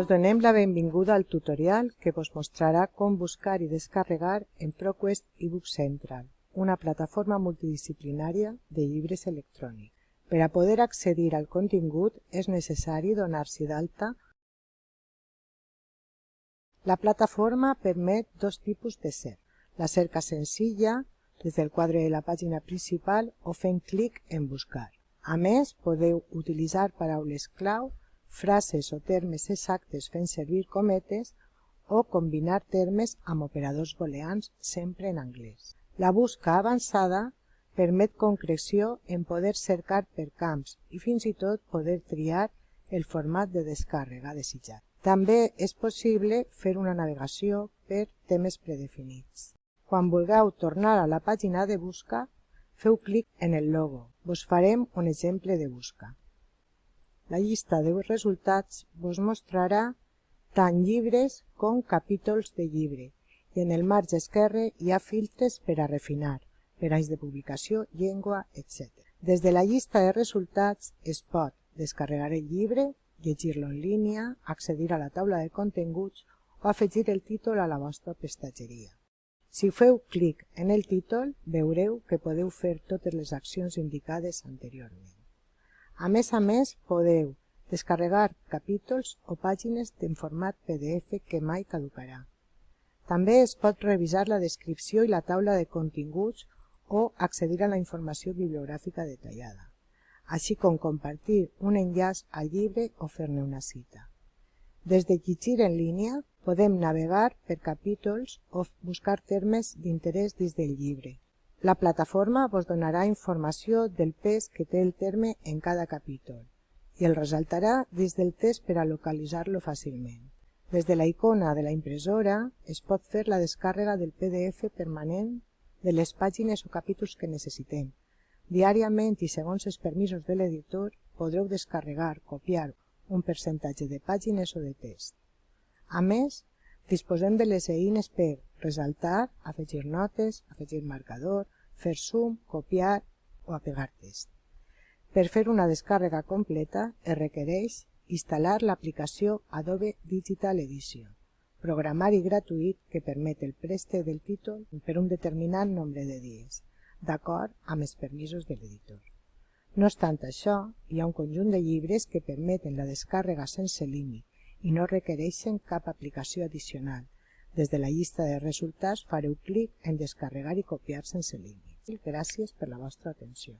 donem la benvinguda al tutorial que vos mostrarà com buscar i descarregar en ProQuest eBook Central, una plataforma multidisciplinària de llibres electrònics. Per a poder accedir al contingut és necessari donar-s'hi d'alta. La plataforma permet dos tipus de cerca, la cerca senzilla, des del quadre de la pàgina principal o fent clic en buscar. A més, podeu utilitzar paraules clau, frases o termes exactes fent servir cometes o combinar termes amb operadors booleans sempre en anglès. La busca avançada permet concreció en poder cercar per camps i fins i tot poder triar el format de descàrrega desitjat. També és possible fer una navegació per temes predefinits. Quan vulgueu tornar a la pàgina de busca, feu clic en el logo. Vos farem un exemple de busca. La llista de resultats vos mostrarà tant llibres com capítols de llibre i en el marge esquerre hi ha filtres per a refinar, per anys de publicació, llengua, etc. Des de la llista de resultats es pot descarregar el llibre, llegir-lo en línia, accedir a la taula de continguts o afegir el títol a la vostra prestatgeria. Si feu clic en el títol, veureu que podeu fer totes les accions indicades anteriorment. A més, podeu descarregar capítols o pàgines en format PDF que mai caducarà. També es pot revisar la descripció i la taula de continguts o accedir a la informació bibliogràfica detallada, així com compartir un enllaç al llibre o fer-ne una cita. Des de llegir en línia, podem navegar per capítols o buscar termes d'interès dins del llibre. La plataforma vos donarà informació del pes que té el terme en cada capítol i el ressaltarà dins del text per a localitzar-lo fàcilment. Des de la icona de la impressora es pot fer la descàrrega del PDF permanent de les pàgines o capítols que necessitem. Diàriament i segons els permisos de l'editor podreu descarregar, copiar un percentatge de pàgines o de text. A més, disposem de les eines per ressaltar, afegir notes, afegir marcador, fer zoom, copiar o apegar text. Per fer una descàrrega completa es requereix instal·lar l'aplicació Adobe Digital Edition, programari gratuït que permet el préstec del títol per un determinat nombre de dies, d'acord amb els permisos de l'editor. No obstant això, hi ha un conjunt de llibres que permeten la descàrrega sense límit i no requereixen cap aplicació addicional. Des de la llista de resultats fareu clic en descarregar i copiar sense límit. Gràcies per la vostra atenció.